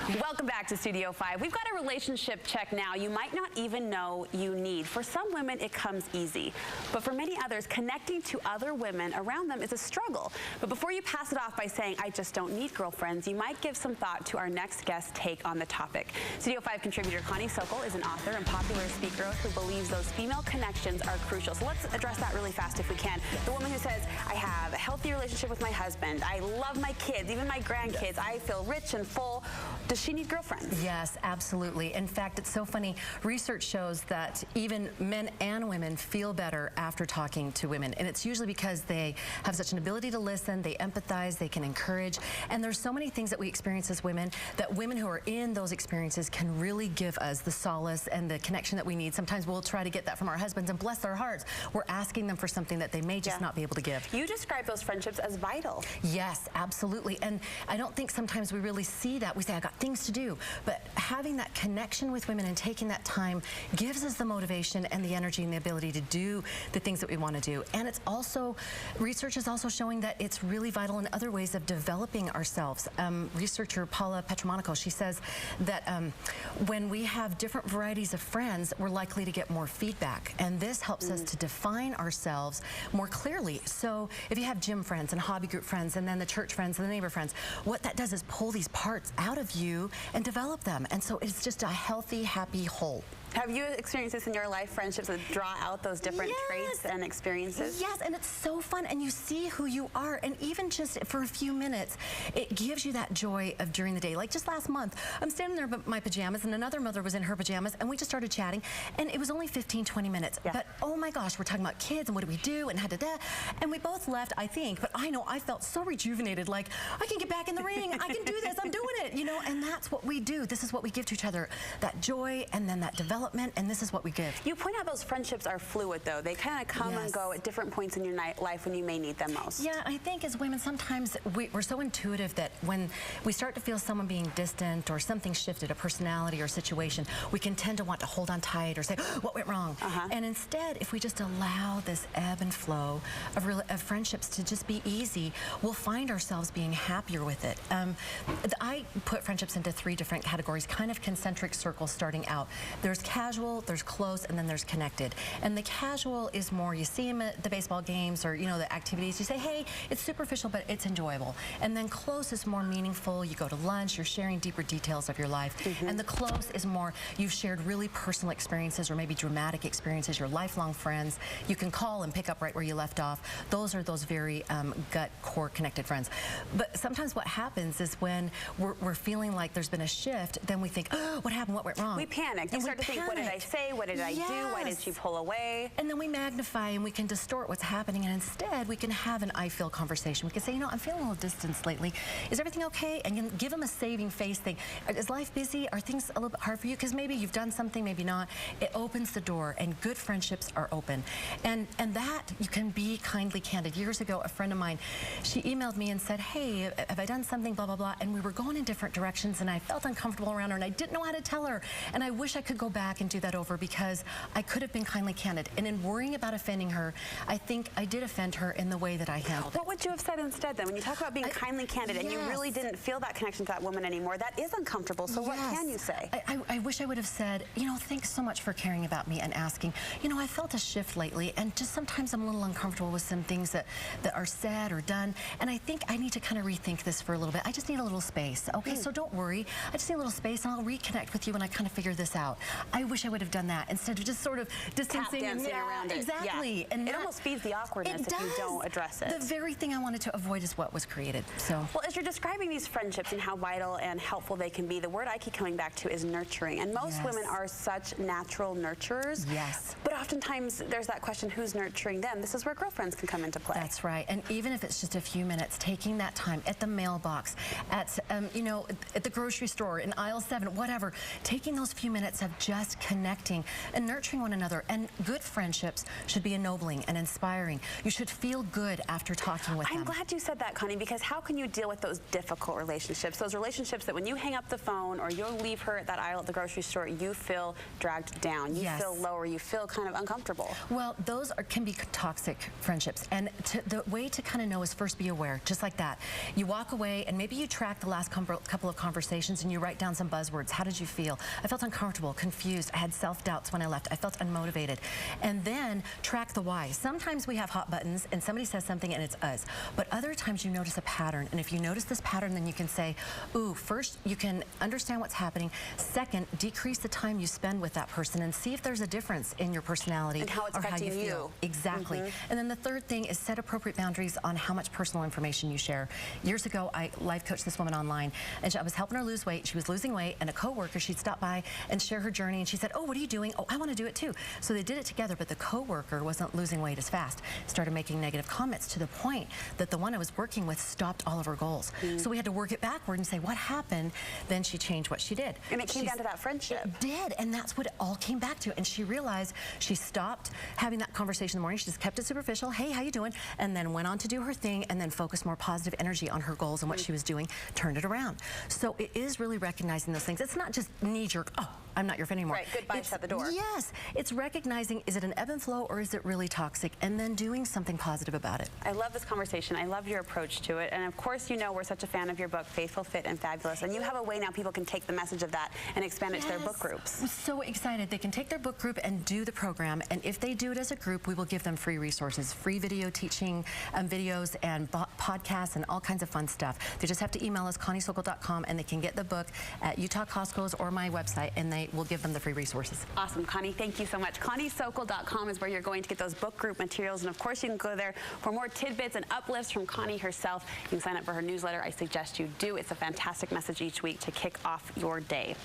Welcome back to Studio 5. We've got a relationship check now you might not even know you need. For some women, it comes easy. But for many others, connecting to other women around them is a struggle. But before you pass it off by saying, I just don't need girlfriends, you might give some thought to our next guest's take on the topic. Studio 5 contributor Connie Sokol is an author and popular speaker who believes those female connections are crucial. So let's address that really fast if we can. The woman who says, I have a healthy relationship with my husband, I love my kids, even my grandkids, I feel rich and full. Does she need girlfriends? Yes, absolutely. In fact, it's so funny. Research shows that even men and women feel better after talking to women. And it's usually because they have such an ability to listen, they empathize, they can encourage. And there's so many things that we experience as women that women who are in those experiences can really give us the solace and the connection that we need. Sometimes we'll try to get that from our husbands, and bless their hearts, we're asking them for something that they may just not be able to give. You describe those friendships as vital. Yes, absolutely. And I don't think sometimes we really see that. We say, I got things to do. But having that connection with women and taking that time gives us the motivation and the energy and the ability to do the things that we want to do. And it's also, research is also showing that it's really vital in other ways of developing ourselves. Researcher Paula Petromonaco, she says that when we have different varieties of friends, we're likely to get more feedback. And this helps us to define ourselves more clearly. So if you have gym friends and hobby group friends and then the church friends and the neighbor friends, what that does is pull these parts out of you and develop them. And so it's just a healthy, happy whole. Have you experienced this in your life, friendships that draw out those different traits and experiences? Yes, and it's so fun, and you see who you are, and even just for a few minutes, it gives you that joy of during the day. Like just last month, I'm standing there in my pajamas, and another mother was in her pajamas, and we just started chatting, and it was only 15, 20 minutes. But oh my gosh, we're talking about kids, and what do we do, and da-da-da, and we both left, I think, but I know I felt so rejuvenated, like, I can get back in the ring, I can do this, I'm doing it, you know, and that's what we do. This is what we give to each other, that joy, and then that development, and this is what we give. You point out those friendships are fluid, though. They kind of come and go at different points in your life when you may need them most. Yeah, I think as women, sometimes we're so intuitive that when we start to feel someone being distant or something shifted, a personality or situation, we can tend to want to hold on tight or say, oh, what went wrong? And instead, if we just allow this ebb and flow of friendships to just be easy, we'll find ourselves being happier with it. I put friendships into 3 different categories, kind of concentric circles starting out. There's casual, there's close, and then there's connected. And the casual is more, you see them at the baseball games or, you know, the activities. You say, hey, it's superficial, but it's enjoyable. And then close is more meaningful. You go to lunch, you're sharing deeper details of your life. And the close is more, you've shared really personal experiences or maybe dramatic experiences, your lifelong friends. You can call and pick up right where you left off. Those are those very gut core connected friends. But sometimes what happens is when we're feeling like there's been a shift, then we think, oh, what happened? What went wrong? We panic. You start to think, what did I say? What did I do? Why did she pull away? And then we magnify and we can distort what's happening, and instead we can have an I feel conversation. We can say, you know, I'm feeling a little distance lately. Is everything okay? And you give them a saving face thing. Is life busy? Are things a little bit hard for you? Because maybe you've done something, maybe not. It opens the door, and good friendships are open. And that you can be kindly candid. Years ago, a friend of mine, she emailed me and said, hey, have I done something, blah, blah, blah. And we were going in different directions, and I felt uncomfortable around her, and I didn't know how to tell her. And I wish I could go back and do that over, because I could have been kindly candid. And in worrying about offending her, I think I did offend her in the way that I handled it. What would you have said instead then? When you talk about being kindly candid and you really didn't feel that connection to that woman anymore, that is uncomfortable. So what can you say? I wish I would have said, you know, thanks so much for caring about me and asking. You know, I felt a shift lately, and just sometimes I'm a little uncomfortable with some things that are said or done. And I think I need to kind of rethink this for a little bit. I just need a little space. Okay, so don't worry. I just need a little space, and I'll reconnect with you when I kind of figure this out. I wish I would have done that instead of just sort of distancing around it. Exactly. And it almost feeds the awkwardness if you don't address it. The very thing I wanted to avoid is what was created. So, well, as you're describing these friendships and how vital and helpful they can be, the word I keep coming back to is nurturing. And most women are such natural nurturers. But oftentimes there's that question, who's nurturing them? This is where girlfriends can come into play. That's right. And even if it's just a few minutes, taking that time at the mailbox, at you know, at the grocery store, in aisle 7, whatever, taking those few minutes of just just connecting and nurturing one another. And good friendships should be ennobling and inspiring. You should feel good after talking with them. I'm glad you said that, Connie, because how can you deal with those difficult relationships? Those relationships that when you hang up the phone or you'll leave her at that aisle at the grocery store, you feel dragged down. You feel lower. You feel kind of uncomfortable. Well, those can be toxic friendships. And the way to kind of know is first be aware, just like that. You walk away and maybe you track the last couple of conversations and you write down some buzzwords. How did you feel? I felt uncomfortable, confused. I had self-doubts when I left. I felt unmotivated. And then track the why. Sometimes we have hot buttons and somebody says something and it's us. But other times you notice a pattern. And if you notice this pattern, then you can say, ooh, first you can understand what's happening. Second, decrease the time you spend with that person and see if there's a difference in your personality and how it's affecting you feel. Exactly. And then the third thing is set appropriate boundaries on how much personal information you share. Years ago, I life coached this woman online, and I was helping her lose weight. She was losing weight, and a coworker, she'd stop by and share her journey, and she said, oh, what are you doing? Oh, I want to do it too. So they did it together, but the coworker wasn't losing weight as fast, started making negative comments to the point that the one I was working with stopped all of her goals. So we had to work it backward and say, what happened? Then she changed what she did. And it came down to that friendship. It did, and that's what it all came back to. And she realized she stopped having that conversation in the morning. She just kept it superficial. Hey, how you doing? And then went on to do her thing and then focused more positive energy on her goals and what she was doing, turned it around. So it is really recognizing those things. It's not just knee-jerk, oh, I'm not your friend anymore. Right, goodbye, shut the door. Yes, it's recognizing, is it an ebb and flow or is it really toxic? And then doing something positive about it. I love this conversation. I love your approach to it. And of course, you know, we're such a fan of your book, Faithful, Fit, and Fabulous. And you have a way now people can take the message of that and expand it to their book groups. I'm so excited. They can take their book group and do the program. And if they do it as a group, we will give them free resources, free video teaching videos and podcasts and all kinds of fun stuff. They just have to email us, ConnieSokol.com, and they can get the book at Utah Costco's or my website, and they will give them the free resources. Awesome, Connie. Thank you so much. ConnieSokol.com is where you're going to get those book group materials. And of course, you can go there for more tidbits and uplifts from Connie herself. You can sign up for her newsletter. I suggest you do. It's a fantastic message each week to kick off your day.